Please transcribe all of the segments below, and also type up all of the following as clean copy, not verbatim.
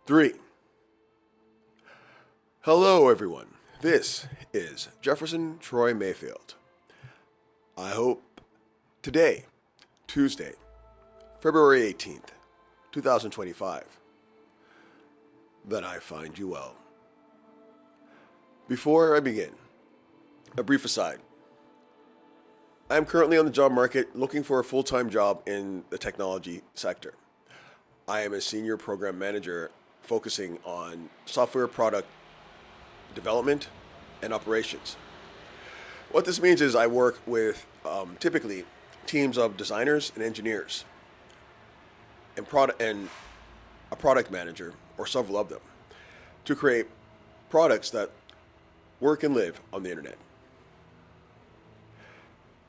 3. Hello, everyone. This is Jefferson Troy Mayfield. I hope today, Tuesday, February 18th, 2025, that I find you well. Before I begin, a brief aside. I am currently on the job market looking for a full-time job in the technology sector. I am a senior program manager focusing on software product development and operations. What this means is I work with typically teams of designers and engineers and a product manager or several of them to create products that work and live on the internet.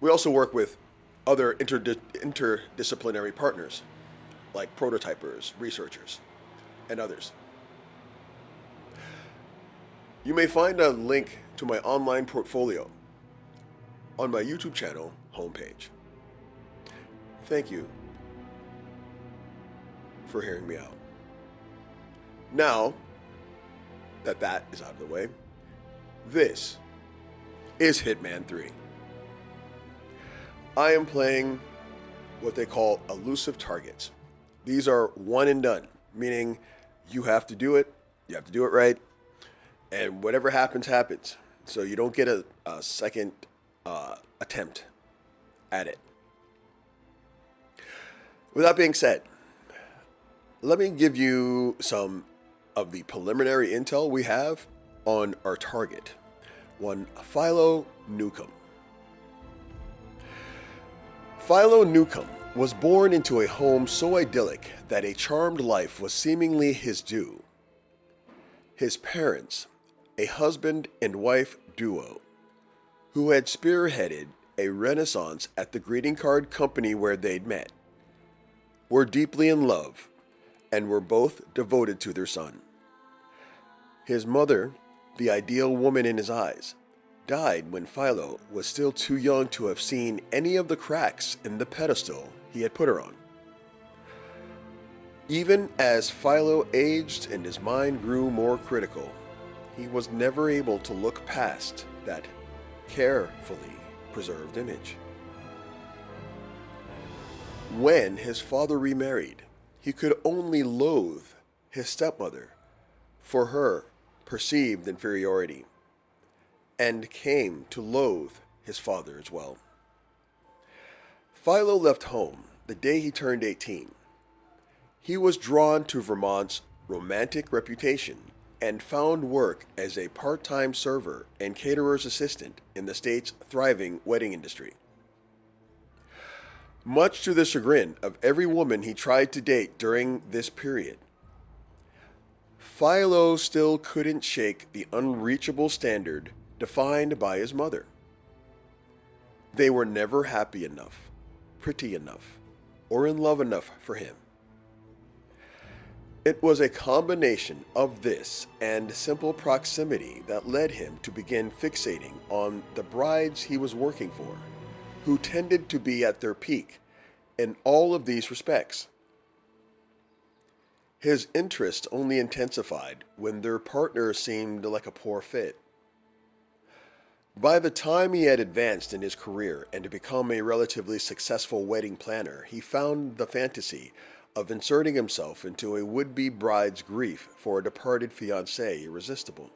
We also work with other interdisciplinary partners like prototypers, researchers, and others. You may find a link to my online portfolio on my YouTube channel homepage. Thank you for hearing me out. Now that that is out of the way, this is Hitman 3. I am playing what they call elusive targets. These are one and done, meaning you have to do it right, and whatever happens, happens. So you don't get a second attempt at it. With that being said, let me give you some of the preliminary intel we have on our target, one Philo Newcomb. Philo Newcomb was born into a home so idyllic that a charmed life was seemingly his due. His parents, a husband and wife duo, who had spearheaded a renaissance at the greeting card company where they'd met, were deeply in love and were both devoted to their son. His mother, the ideal woman in his eyes, died when Philo was still too young to have seen any of the cracks in the pedestal he had put her on. Even as Philo aged and his mind grew more critical, he was never able to look past that carefully preserved image. When his father remarried, he could only loathe his stepmother for her perceived inferiority, and came to loathe his father as well. Philo left home the day he turned 18. He was drawn to Vermont's romantic reputation and found work as a part-time server and caterer's assistant in the state's thriving wedding industry. Much to the chagrin of every woman he tried to date during this period, Philo still couldn't shake the unreachable standard defined by his mother. They were never happy enough, pretty enough, or in love enough for him. It was a combination of this and simple proximity that led him to begin fixating on the brides he was working for, who tended to be at their peak in all of these respects. His interest only intensified when their partner seemed like a poor fit. By the time he had advanced in his career and become a relatively successful wedding planner, he found the fantasy of inserting himself into a would-be bride's grief for a departed fiancé irresistible.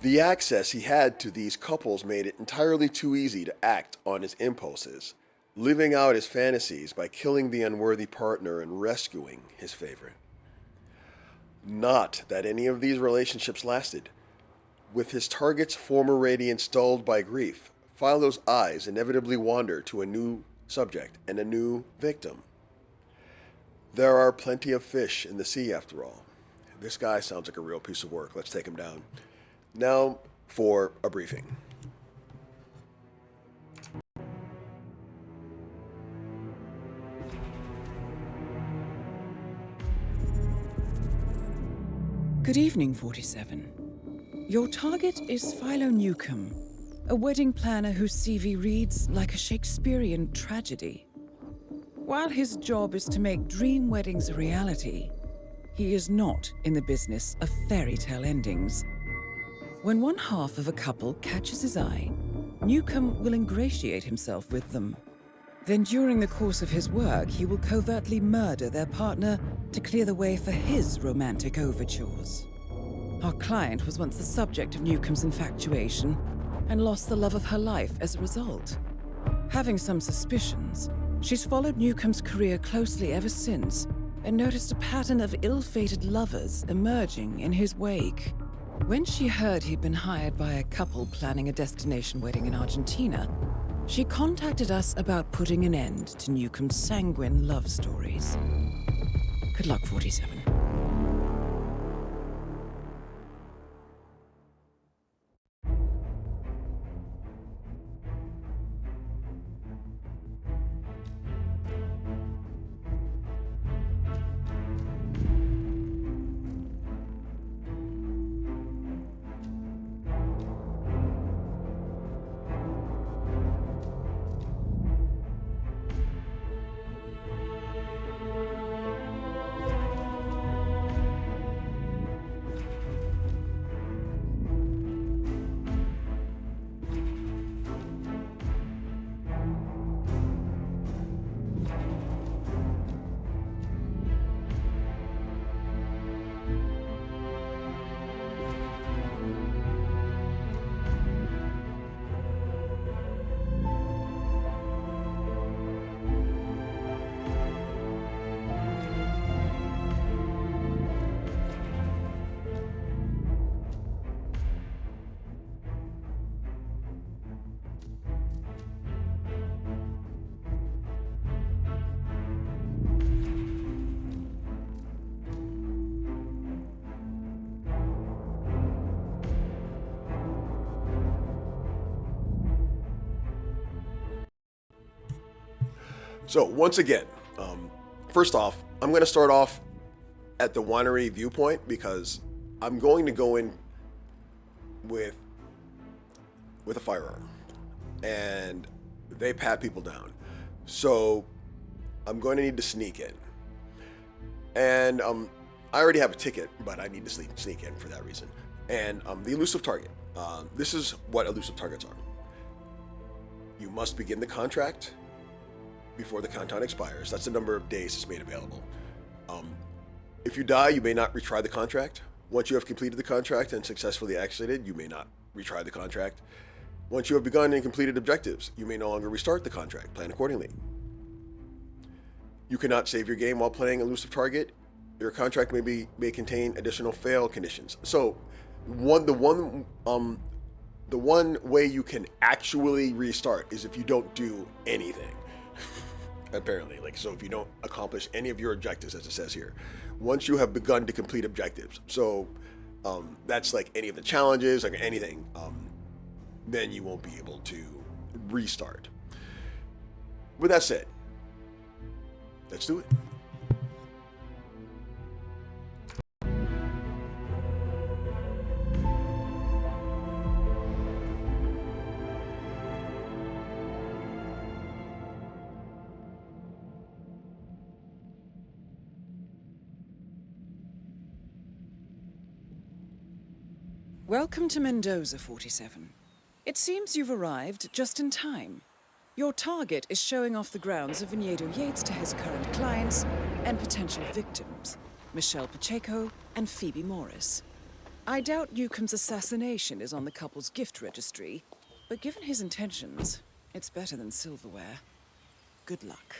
The access he had to these couples made it entirely too easy to act on his impulses, living out his fantasies by killing the unworthy partner and rescuing his favorite. Not that any of these relationships lasted. With his target's former radiance dulled by grief, Philo's eyes inevitably wander to a new subject and a new victim. There are plenty of fish in the sea after all. This guy sounds like a real piece of work. Let's take him down. Now for a briefing. Good evening, 47. Your target is Philo Newcomb, a wedding planner whose CV reads like a Shakespearean tragedy. While his job is to make dream weddings a reality, He is not in the business of fairy tale endings. When one half of a couple catches his eye, Newcomb will ingratiate himself with them. Then during the course of his work, he will covertly murder their partner to clear the way for his romantic overtures. Our client was once the subject of Newcomb's infatuation and lost the love of her life as a result. Having some suspicions, she's followed Newcomb's career closely ever since and noticed a pattern of ill-fated lovers emerging in his wake. When she heard he'd been hired by a couple planning a destination wedding in Argentina, she contacted us about putting an end to Newcomb's sanguine love stories. Good luck, 47. So once again, first off, I'm going to start off at the winery viewpoint because I'm going to go in with a firearm, and they pat people down. So I'm going to need to sneak in, and I already have a ticket, but I need to sneak in for that reason. And the elusive target. This is what elusive targets are. You must begin the contract before the countdown expires. That's the number of days it's made available. If you die, you may not retry the contract. Once you have completed the contract and successfully exited, you may not retry the contract. Once you have begun and completed objectives, you may no longer restart the contract. Plan accordingly. You cannot save your game while playing elusive target. Your contract may contain additional fail conditions. So, the one way you can actually restart is if you don't do anything. Apparently, so if you don't accomplish any of your objectives, as it says here, once you have begun to complete objectives, so that's like any of the challenges, like anything, then you won't be able to restart. With that said, let's do it. Welcome to Mendoza, 47. It seems you've arrived just in time. Your target is showing off the grounds of Viñedo Yates to his current clients and potential victims, Michelle Pacheco and Phoebe Morris. I doubt Newcomb's assassination is on the couple's gift registry, but given his intentions, it's better than silverware. Good luck.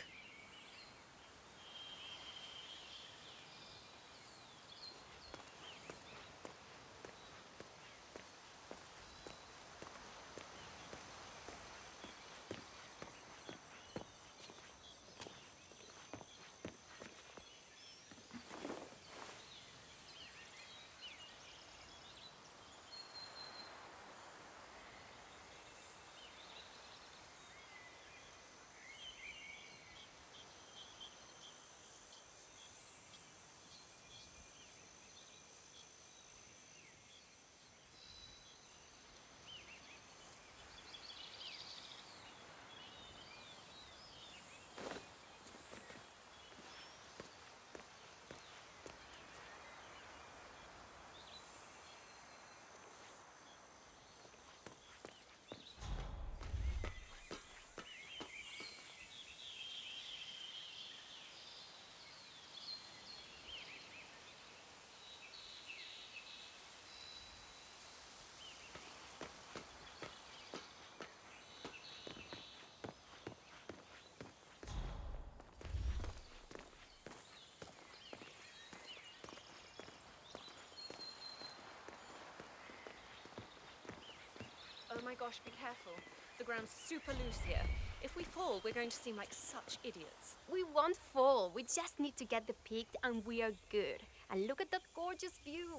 my gosh, be careful. The ground's super loose here. If we fall, we're going to seem like such idiots. We won't fall. We just need to get the peak and we are good. And look at that gorgeous view.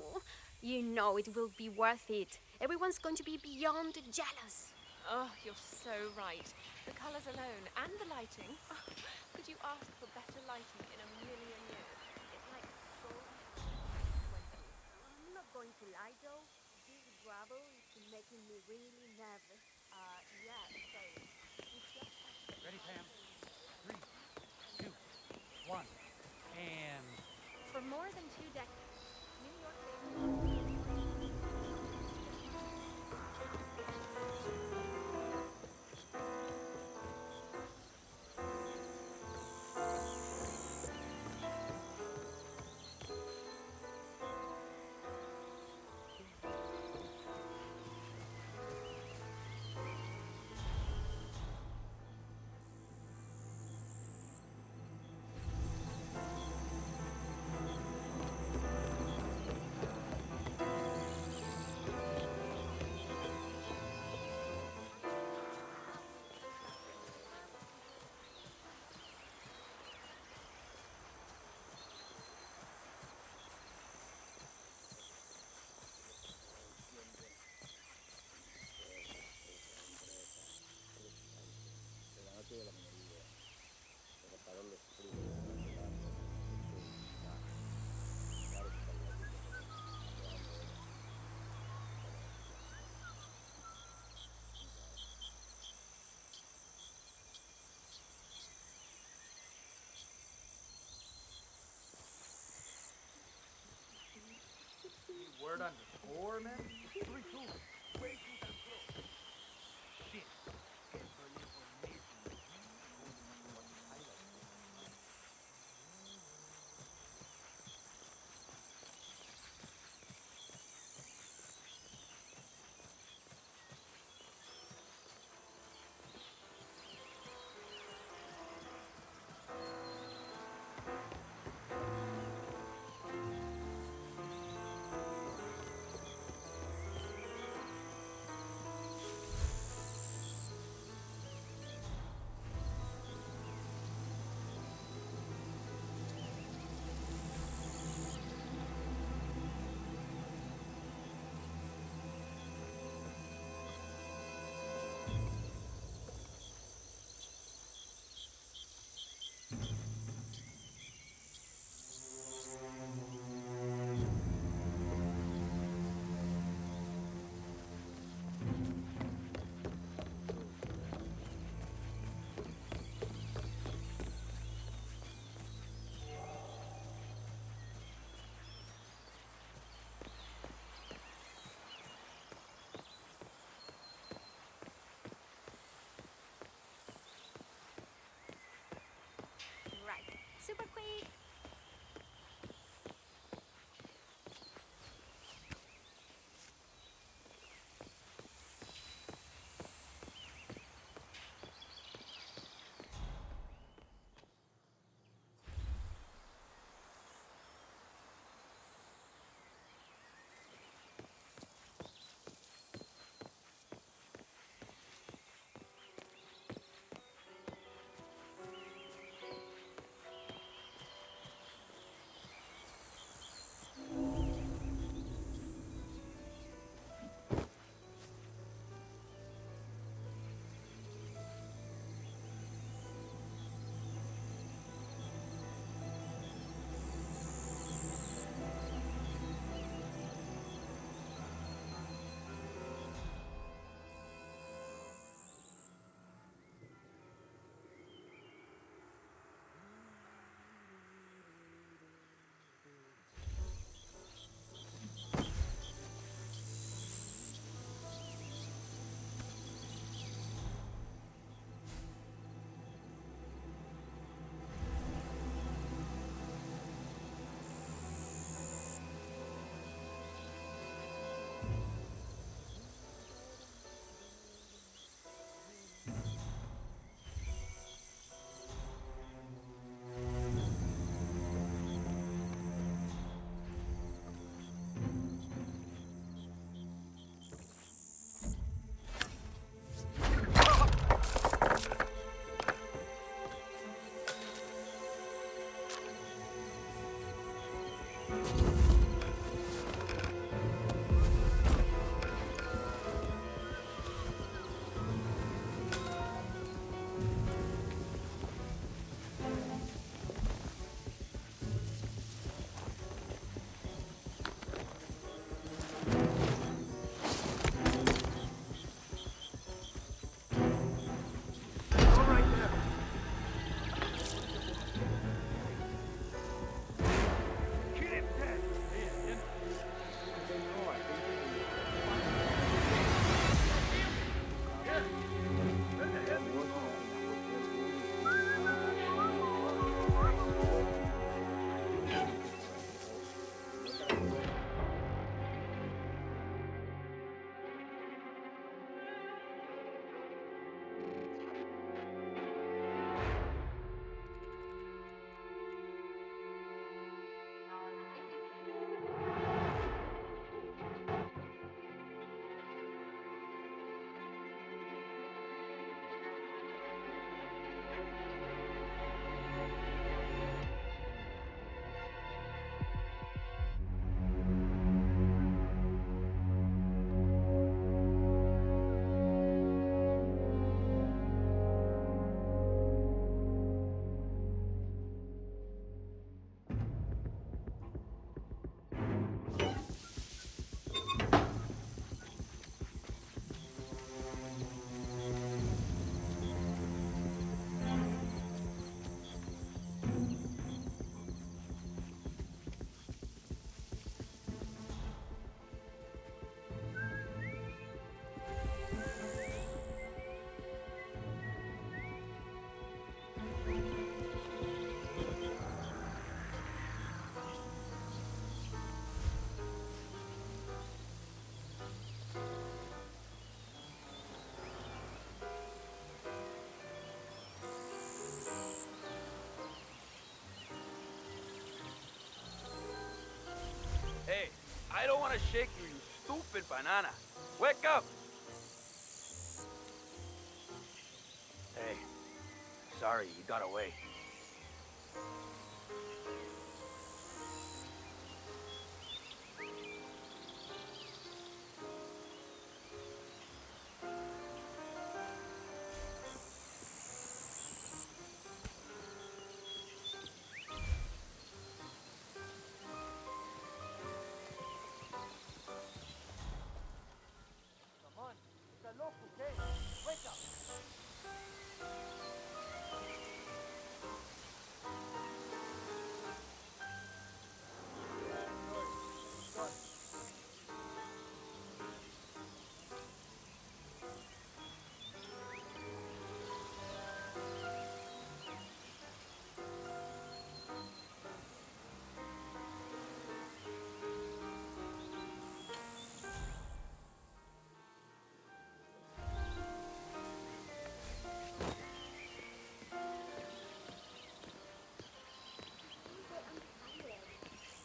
You know it will be worth it. Everyone's going to be beyond jealous. Oh, you're so right. The colors alone and the lighting. Oh, could you ask for better lighting in a million years? It's like so I'm not going to lie though. This gravel is making me really nervous. Yeah, same. We just have to get Ready, Pam? 3, 2, 1, and... For more than 2 decades, New York based. Word on the score, man? 3-2. Way too damn close. Shit. For your information, what the highlights were. Right. Super quick. Hey, I don't want to shake you, you stupid banana. Wake up! Hey, sorry you got away. Come on, it's a local game. Wake up!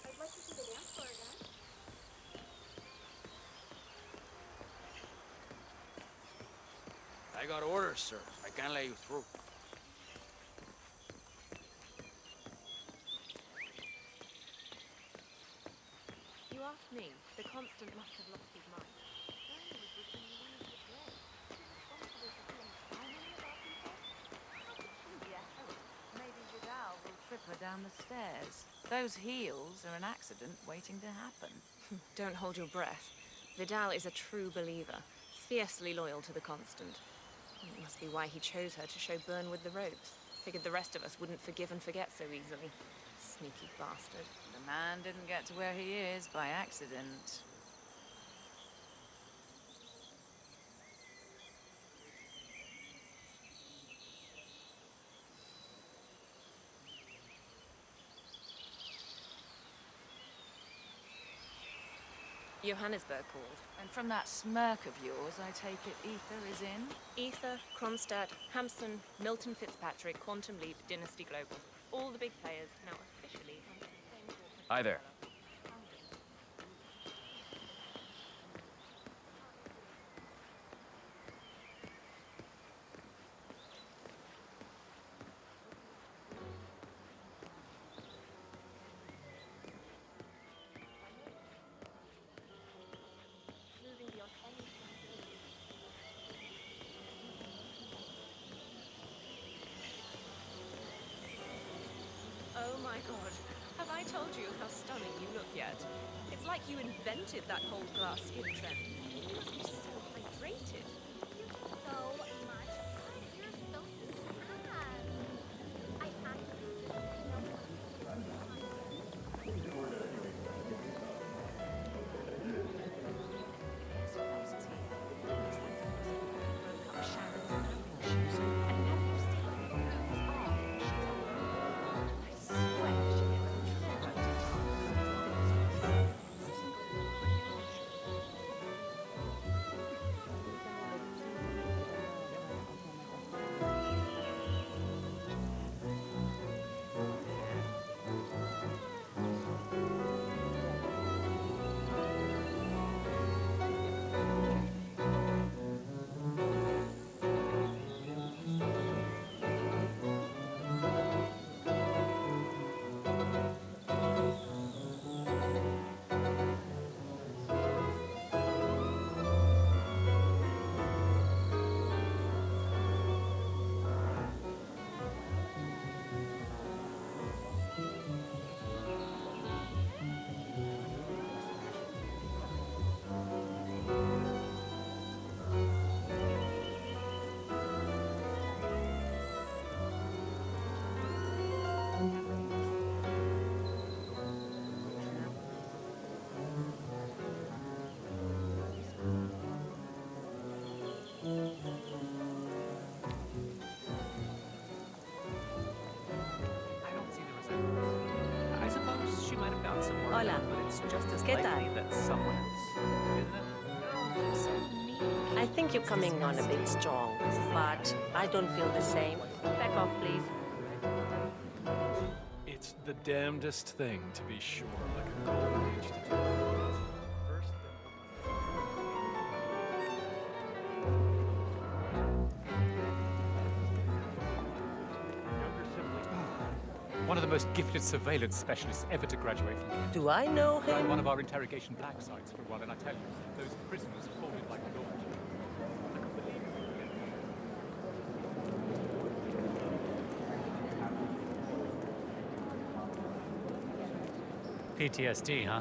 I'd like to see the dance floor again. I got orders, sir. I can't let you through. You asked me. The Constant must have lost his mind. Wang was with the Louise Red. She's responsible for killing how many of our people? How could she be a heroine? Maybe Vidal will trip her down the stairs. Those heels are an accident waiting to happen. Don't hold your breath. Vidal is a true believer, fiercely loyal to the Constant. It must be why he chose her to show Burn with the ropes. Figured the rest of us wouldn't forgive and forget so easily. Sneaky bastard. The man didn't get to where he is by accident. Johannesburg called. And from that smirk of yours, I take it Ether is in? Ether, Kronstadt, Hampson, Milton Fitzpatrick, Quantum Leap, Dynasty Global. All the big players now officially under the same corporate Hi there. my god. Have I told you how stunning you look yet? It's like you invented that whole glass skin trend. You must be so hydrated. So much fun. You're so sad. I actually know I suppose she might have gone somewhere. Hola. But it's just as ¿Qué tal? likely that someone else, isn't it? I think you're coming on a bit strong, but I don't feel the same. Back off, please. It's the damnedest thing, to be sure, like a golden age to do. First, younger sibling. One of the most gifted surveillance specialists ever to graduate from Kent. Do I know Ran him? one of our interrogation black sites for a while, and I tell you, those prisoners folded like a door. I couldn't believe it. PTSD, huh?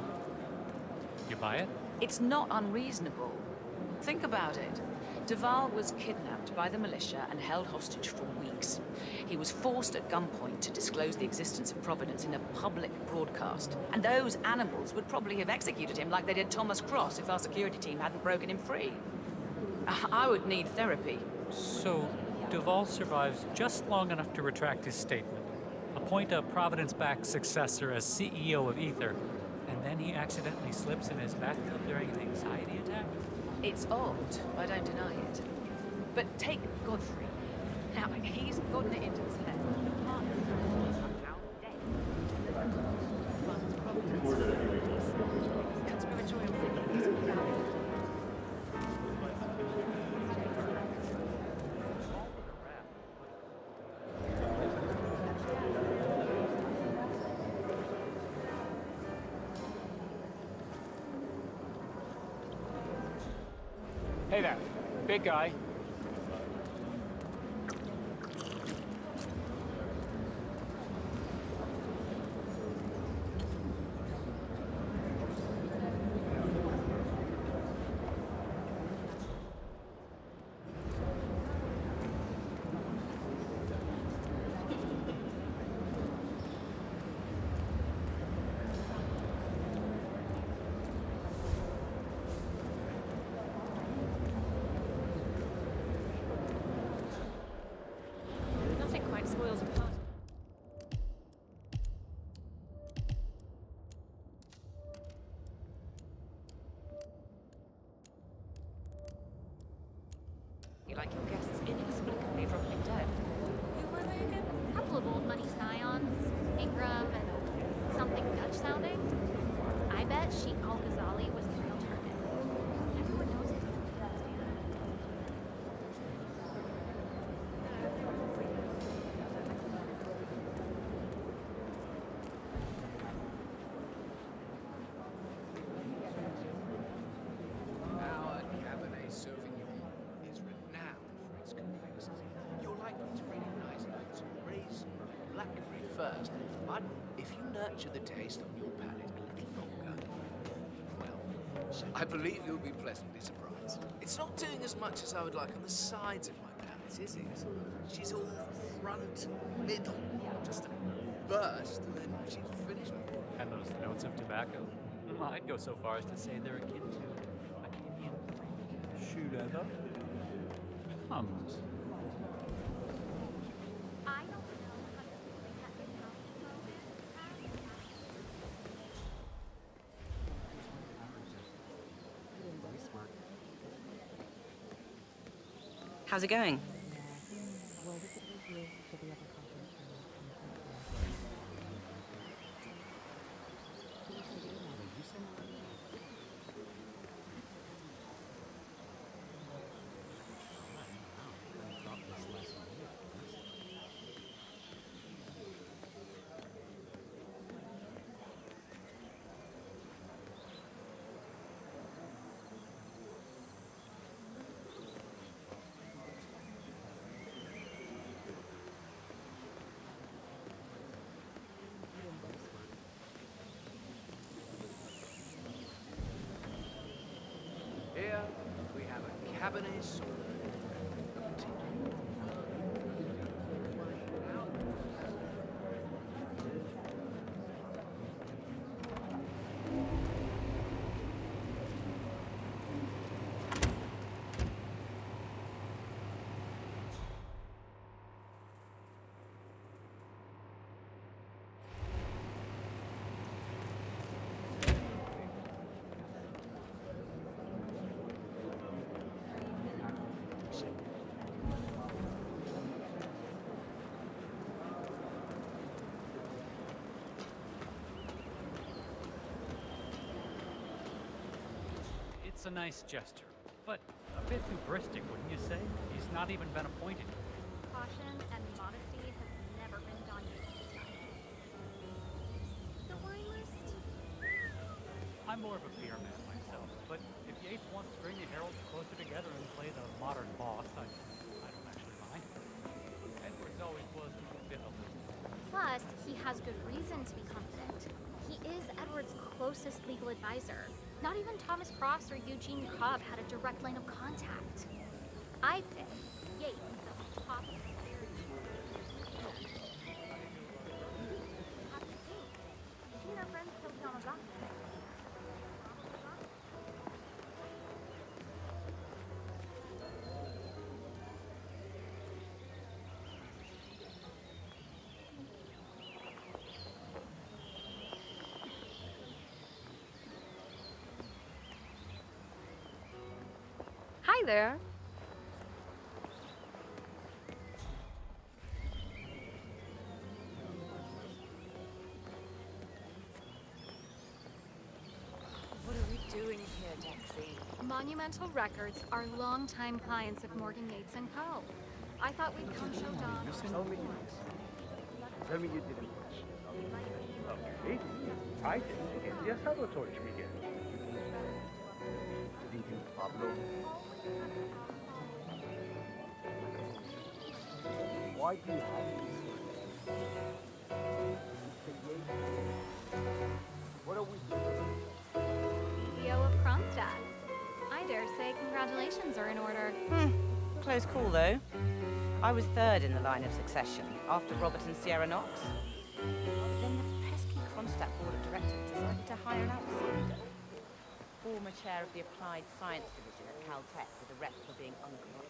You buy it? It's not unreasonable. Think about it. Duval was kidnapped by the militia and held hostage for weeks. He was forced at gunpoint to disclose the existence of Providence in a public broadcast. And those animals would probably have executed him like they did Thomas Cross if our security team hadn't broken him free. I would need therapy. So, Duval survives just long enough to retract his statement, appoint a Providence-backed successor as CEO of Ether, and then he accidentally slips in his bathtub during an anxiety attack? It's odd, I don't deny it. But take Godfrey. Now, he's gotten it into his head. Conspiratorial thinking is invalid. Hey there, big guy. Nothing quite spoils a party. You like your guests inexplicably dropping dead. Who were they again? a couple of old money scions, Ingram and something Dutch sounding. I bet Sheikh Al-Ghazali was the real target. Everyone knows it. Our Cabernet Sauvignon is renowned for its complexity. You're likely to recognize notes of raisin and blackberry first, but if nurture the taste on your palate a little longer, well, I believe you'll be pleasantly surprised. It's not doing as much as I would like on the sides of my palate, is it? She's all front, middle, just a burst, and then she's finished. And those notes of tobacco? I'd go so far as to say they're akin to an Indian shoe leather. Hums. I don't know how to make that How's it going? Here we have a Cabernet Sauvignon. It's a nice gesture, but a bit hubristic, wouldn't you say? He's not even been appointed. Caution and modesty has never been done this time. The wine list? I'm more of a beer man myself, but if Yates wants to bring the heralds closer together and play the modern boss, I don't actually mind. Edwards always was a bit aloof. Plus, he has good reason to be confident. He is Edward's closest legal advisor. Not even Thomas Cross or Eugene Cobb had a direct line of contact. I think Yates is at the top of the Hi there. What are we doing here, Dexy? Monumental Records are longtime clients of Morgan Yates and Co. I thought we'd come show Dom. Tell me you didn't watch. Okay. I didn't. Yes, I will torture me again. Did you, Pablo? Why do you have this? What are we doing? Leo of Kronstadt. I dare say congratulations are in order. Close call, though. I was third in the line of succession, after Robert and Sierra Knox. Then the pesky Kronstadt Board of Directors decided to hire an outsider. Former chair of the Applied Science Division at Caltech, with a rep for being uncorrupted.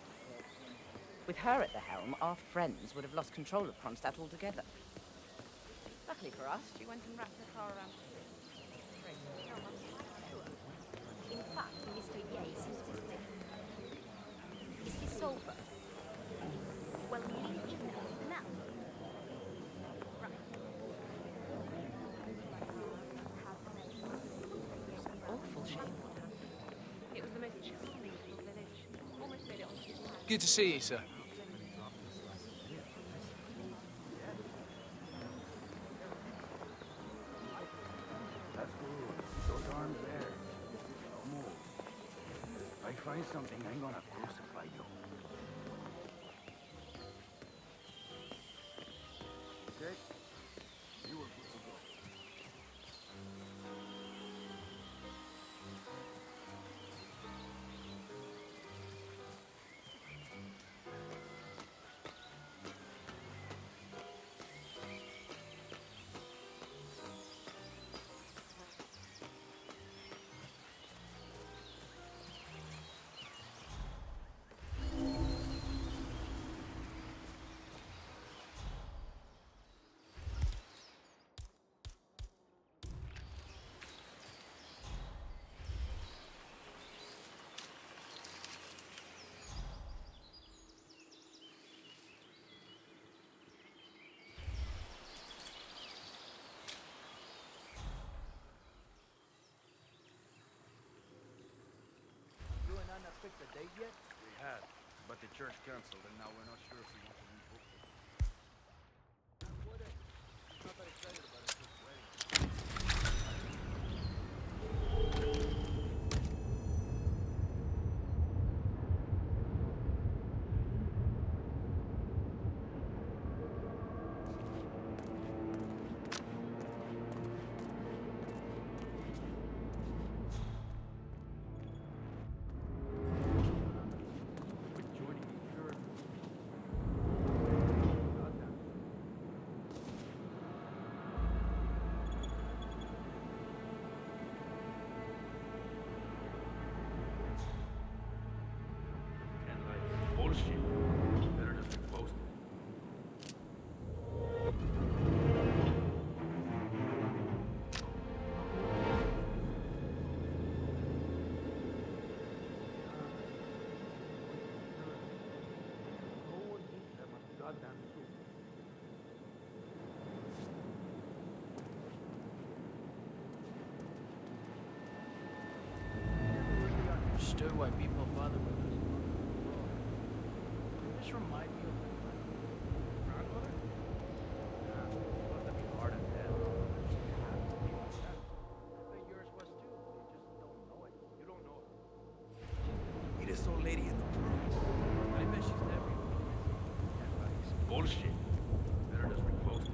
With her at the helm, our friends would have lost control of Kronstadt altogether. Luckily for us, she went and wrapped her car around. In fact, Mr. Yates insisted. Is he sober? Well, leave him now. Right. Awful shame. It was the most charming little village. Almost made it on his plan. Good to see you, sir. That's good. Those arms there. Don't move. If I find something, I'm gonna crucify you. Okay? You were good to go. had, but the church canceled, and now we're not sure if we want to rebook it. Whatever. I'm not that excited about his first wedding. Bullshit. Better just be posted. No one thinks that much goddamn soup. Understood why people bother with us. This remind me of my grandmother. Yeah, must have been hard as hell. I bet yours was too. They just don't know it. You don't know it. Meet this old lady in the room. I bet she's never even Bullshit. Better just repost it.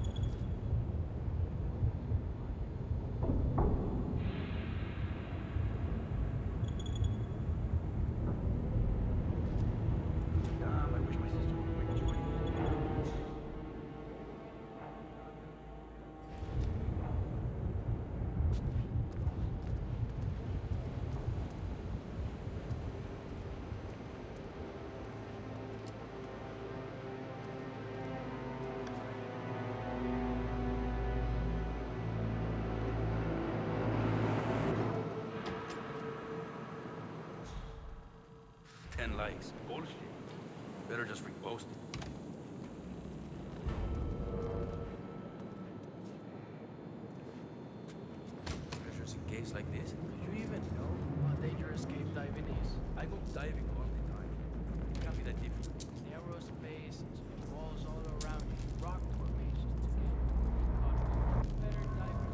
Damn, I wish my sister would quit joining us. Likes. Bullshit. Better just repost it. Treasures in caves like this? Do you even know how dangerous cave diving is? I go diving all the time. It can't be that difficult. Narrow spaces, walls all around you, rock formations to get caught. Better diving.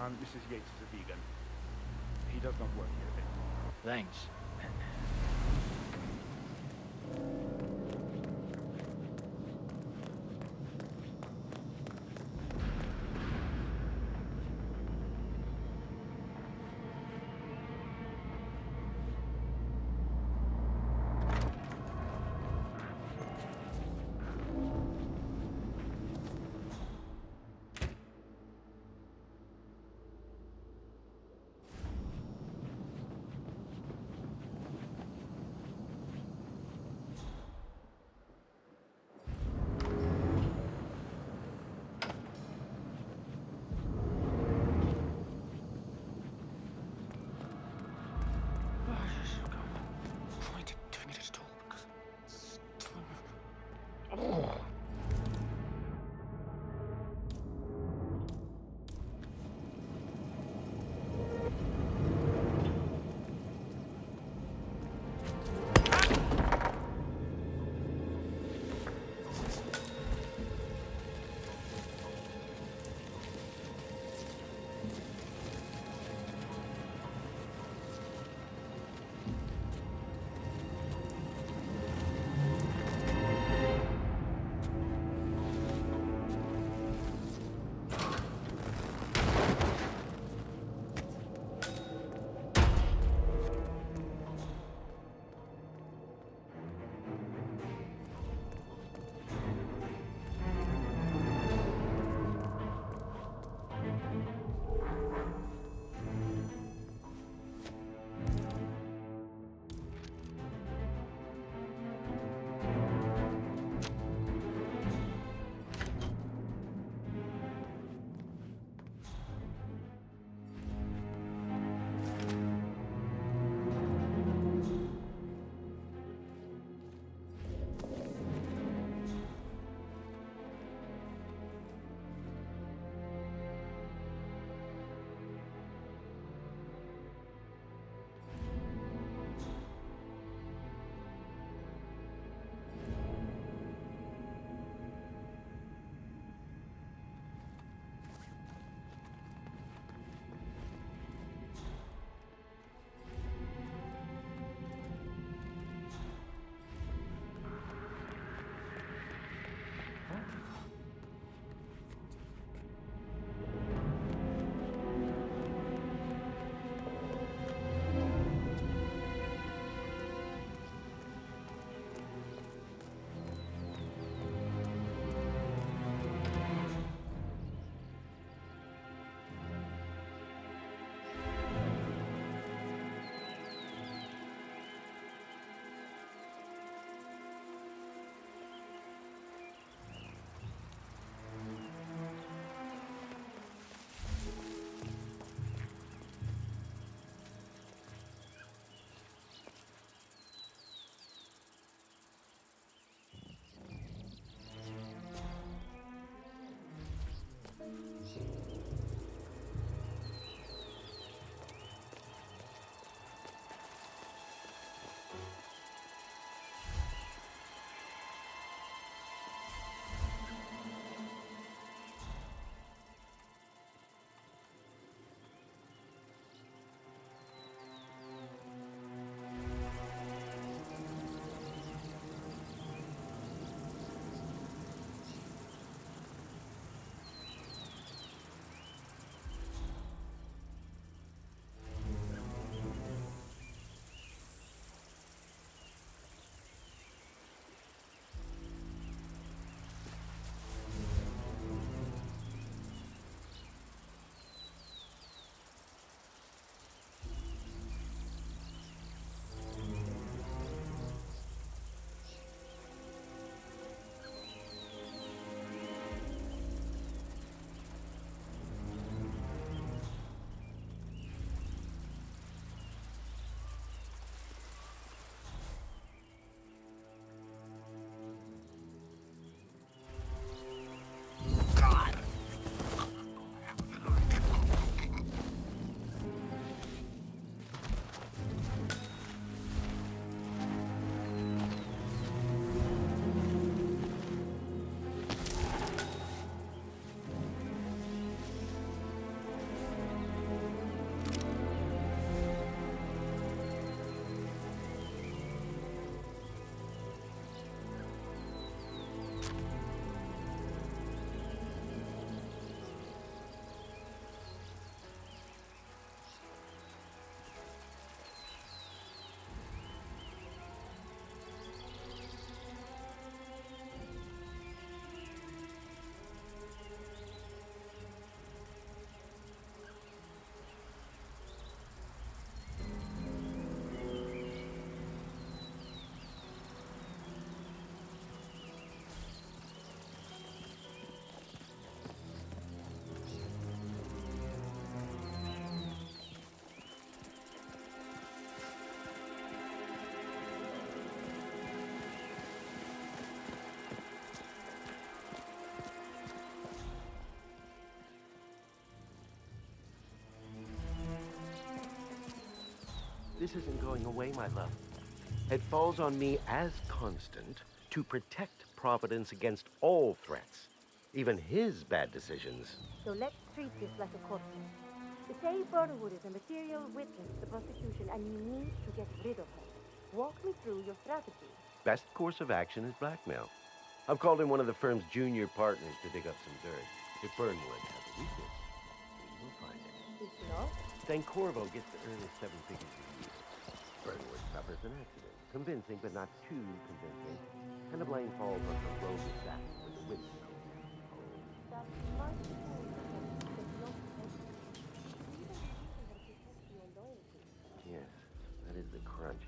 And Mrs. Yates is a vegan. He does not work here. Thanks. this isn't going away, my love. It falls on me as constant to protect Providence against all threats, even his bad decisions. So let's treat this like a court case. Say Burnwood is a material witness to the prosecution and you need to get rid of her. Walk me through your strategy. Best course of action is blackmail. I've called in one of the firm's junior partners to dig up some dirt. If Burnwood has a weakness, we will find it. If not, then Corvo gets to earn his 7 figures a year. Burnwood suffers an accident. Convincing, but not too convincing. And the blame falls on the road back with the witness. that might be true, but not Yes, that is the crunch.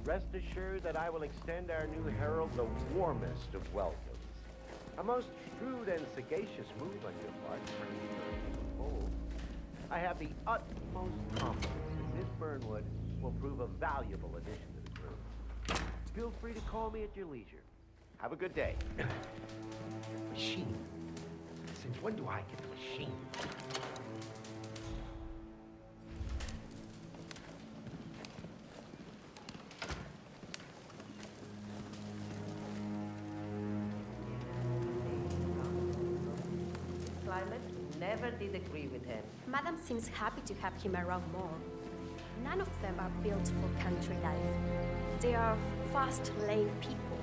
Rest assured that I will extend our new herald the warmest of welcomes. A most shrewd and sagacious move on your part, turning the fold. I have the utmost confidence that Miss Burnwood will prove a valuable addition to the crew. Feel free to call me at your leisure. Have a good day. Machine. Since when do I get the machine? Never did agree with him. Madam seems happy to have him around more. None of them are built for country life. They are fast-lane people,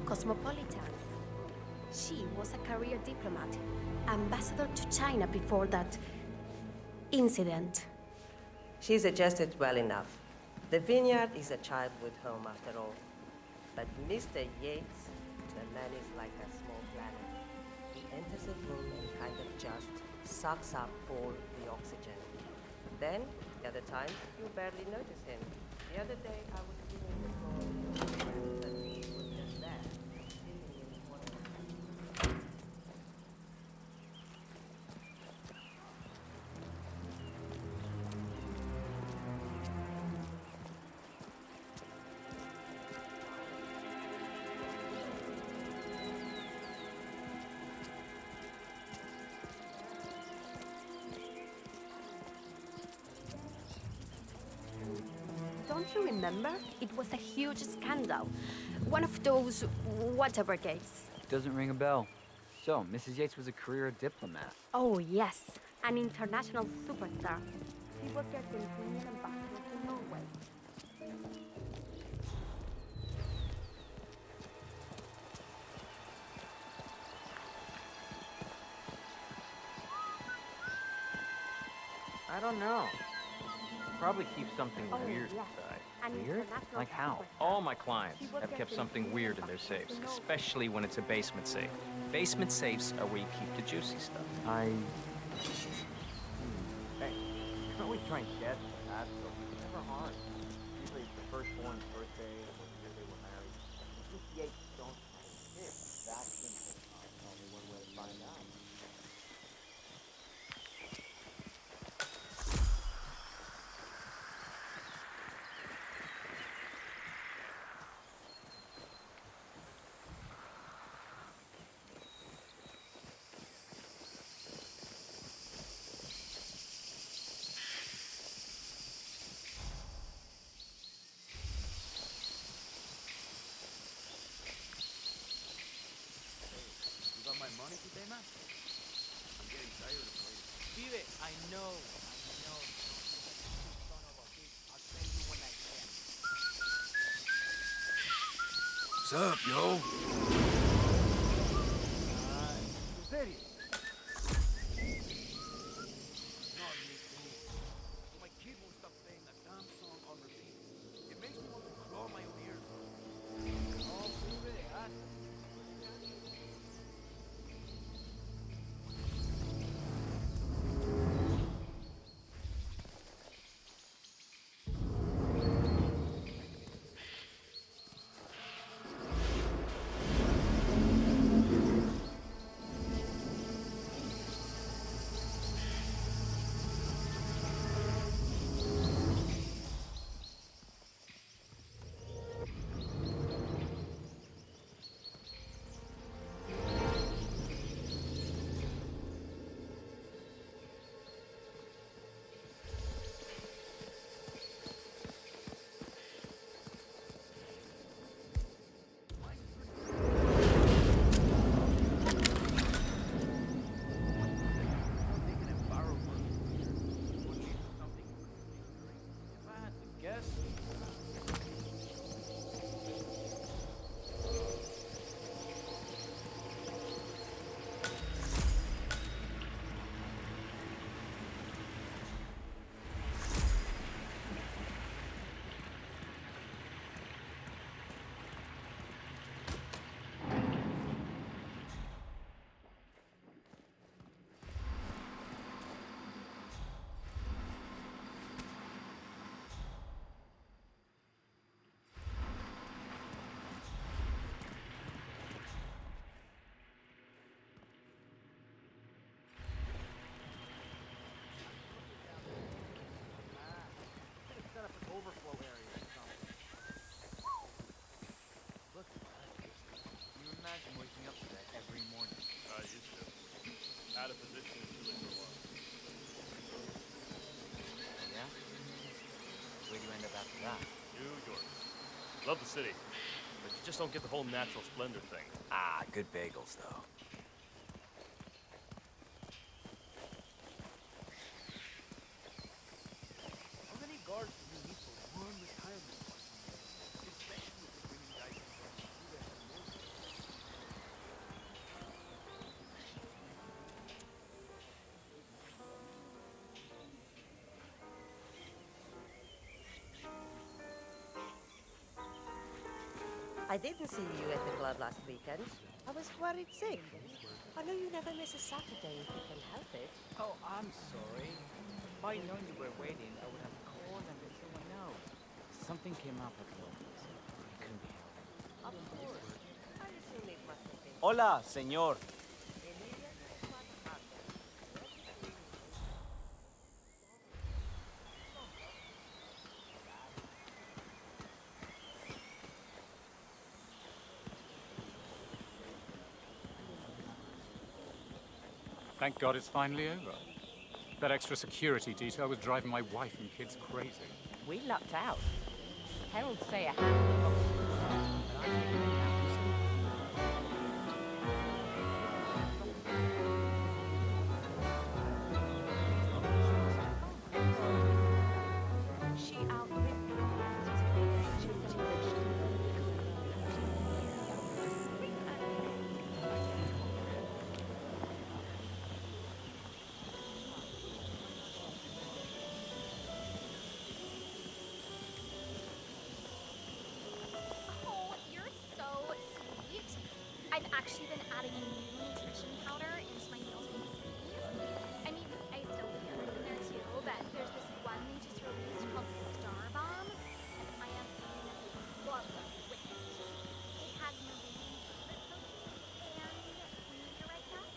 cosmopolitans. She was a career diplomat, ambassador to China before that incident. She suggested well enough. The vineyard is a childhood home after all. But Mr. Yates, the man is like a small planet. He enters the room and kind of just sucks up all the oxygen. Then, the other times, you barely notice him. The other day, I was cleaning the floor and he was just there, sitting in the corner. Don't you remember? It was a huge scandal. One of those whatever gates. Doesn't ring a bell. So, Mrs. Yates was a career diplomat. Oh, yes. An international superstar. She was the Argentinian ambassador to Norway. I don't know. Probably keep something Oh, weird yes. inside. An Weird? international Like how? superstar. All my clients She was have the kept something Argentinian weird in their ambassador safes, to Norway. especially when it's a basement safe. Basement safes are where you keep the juicy stuff. Hey, you can always try and guess what that's so it's never hard. Usually it's the firstborn's birthday or the year they were married. Mrs. Yates don't have kids. That simple. Only one way to find out. You got my money today, man? I'm getting tired of waiting. Vive, I know. Son of a bitch. I'll send you when I can. What's up, yo? ¿En serio? No, me too. So my kid won't stop playing that damn song on repeat. It makes me want to claw my own ears off. Oh, Vive, overflow area or something. Look, can you imagine waking up to that every morning? I used to. Out of position until it was. Yeah? Where do you end up after that? New York. Love the city, but you just don't get the whole natural splendor thing. Ah, good bagels, though. How many guards do you need for one retirement party? Especially if you're bringing guys in from Cuba and Norway. I didn't see you at the club last weekend. I was worried sick. I know you never miss a Saturday if you can help it. Oh, I'm sorry. If I'd known you were waiting, I would have called and let someone know. Something came up at the office. I couldn't be helped. Of course. I assume it must have been... Hola, señor. Thank God it's finally over. That extra security detail was driving my wife and kids crazy. We lucked out. Heralds say a handful of officers there, but I think they have She outlived me. Oh, you're so sweet. I've actually been adding a new nutrition powder into my meals and smoothies. I mean, I still put the others in there too, but there's this one they just released called Star Bomb, and I am in love with it. It has marine chocolate protein and meteorite gas.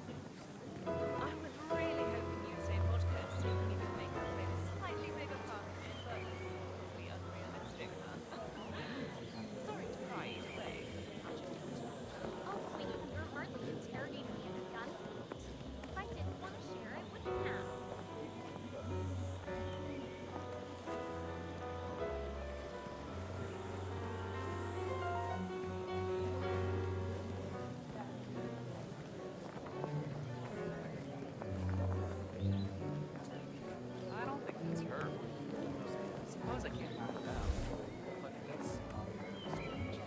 I was really hoping you'd say vodka, seeing you could make it a slightly bigger part, but probably unrealistic. Sorry to pry either way. Oh, sweetie, you're hardly interrogating me at gunpoint. If I didn't want to share, I wouldn't have. I don't think that's her. Suppose I can't find it out. But it does seem strange.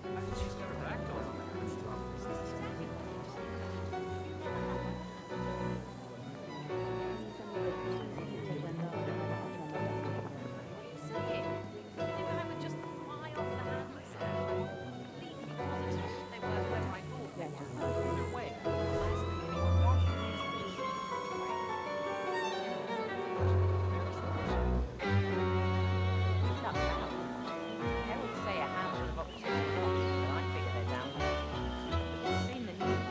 I think she's got her back on that stuff. Say, you think I would just fly off the handle, sir? Completely positive they were whoever I thought they were. Either way, the last thing anyone wants is We lucked out. Heralds say a handful of oxygen boxes, but I figure they're down there. You've seen the news.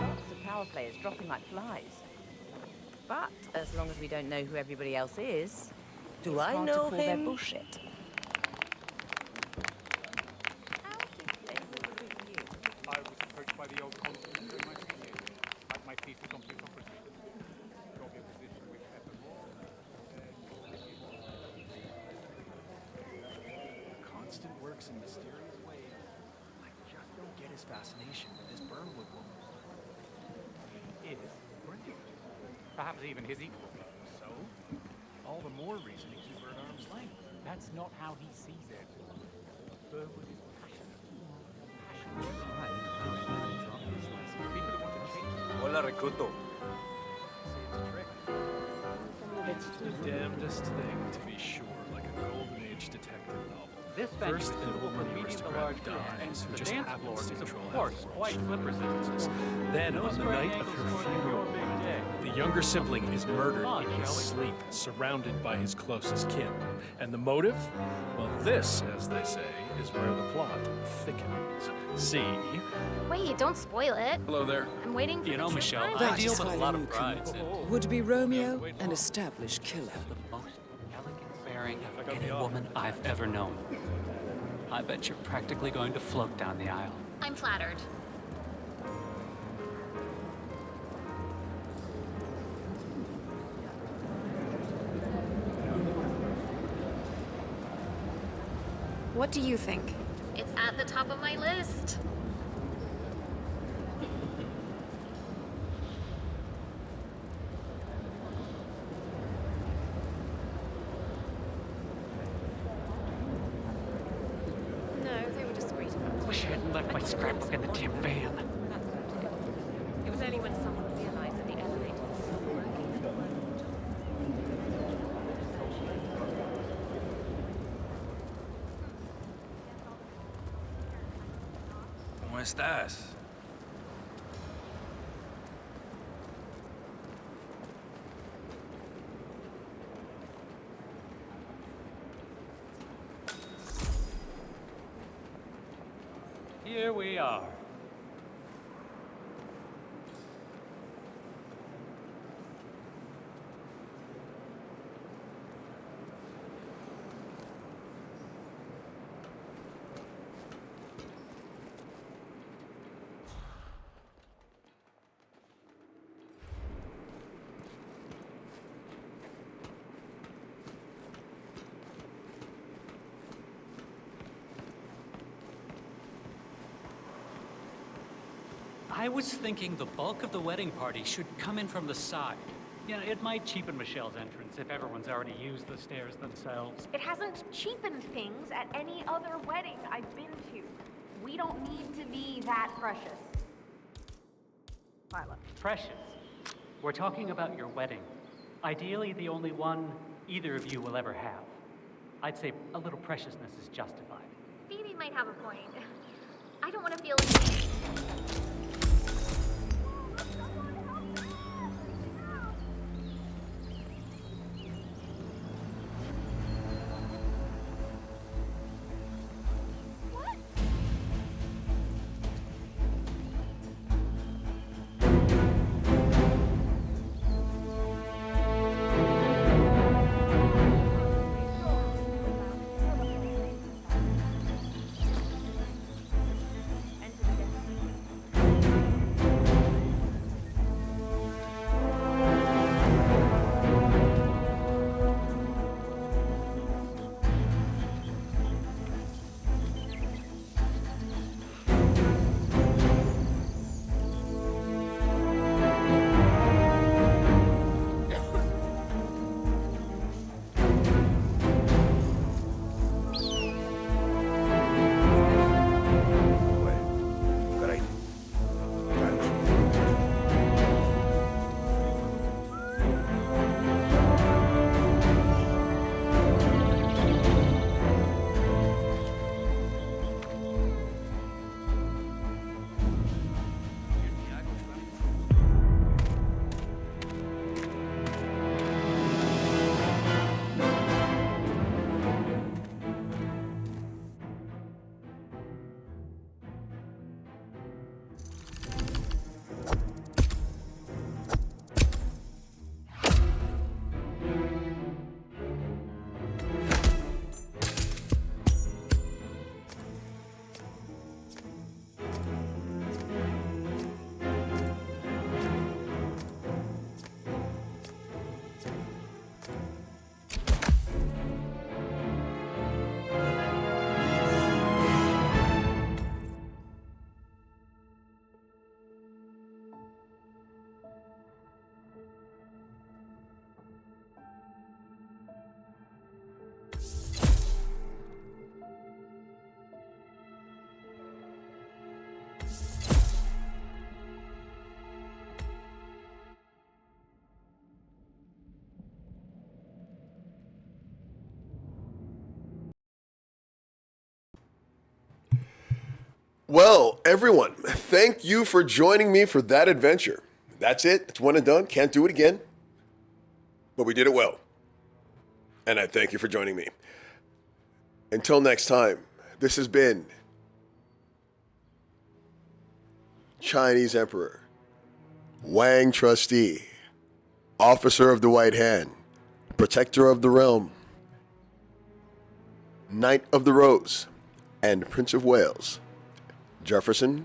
Lots of power players dropping like flies. But as long as we don't know who everybody else is, Do it's I hard know to call their him? bullshit. I was approached by the old consul during my training. Like my piece to complete property. Got me a position with evermore. Constant works in mysterious ways. I just don't get his fascination with this Burnwood woman. He is brilliant. Perhaps even his equal. So, all the more reason to keep her at arm's length. That's not how he sees it. Burnwood is passionate. People who want to change. Hola, recruto. It's the damnedest thing to be sure, like a Golden Age detective novel. This venue First, is an suitable for old medium to aristocrat large groups, and dies, who the just dance happens floor to is, of control course, half the quite world. slippery sentences. Then, No on the spraying night of ankles her for your funeral, big day. the younger sibling is murdered Come on, in his shall we? sleep, surrounded by his closest kin. And the motive? Well, this, as they say, is where the plot thickens. See? Wait, don't spoil it. Hello there. I'm waiting for You know, the Michelle, true I That deal is with a Philo lot of Newcomb. brides. And Would-be Romeo, an established killer. the most elegant bearing of any woman I've ever known. I bet you're practically going to float down the aisle. I'm flattered. What do you think? It's at the top of my list. my scrapbook in the damn van. It was only when someone realized that the elevators were still working that were ¿Cómo estás? Here we are. I was thinking the bulk of the wedding party should come in from the side. You know, it might cheapen Michelle's entrance if everyone's already used the stairs themselves. It hasn't cheapened things at any other wedding I've been to. We don't need to be that precious. Lila. Precious. We're talking about your wedding. Ideally, the only one either of you will ever have. I'd say a little preciousness is justified. Phoebe might have a point. I don't want to feel like... Well, everyone, thank you for joining me for that adventure. That's it. It's one and done. Can't do it again. But we did it well. And I thank you for joining me. Until next time, this has been Chinese Emperor, Wang Trustee, Officer of the White Hand, Protector of the Realm, Knight of the Rose, and Prince of Wales, Jefferson,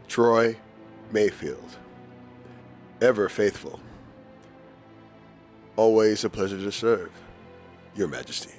Troy, Mayfield. Ever faithful. Always a pleasure to serve, Your Majesty.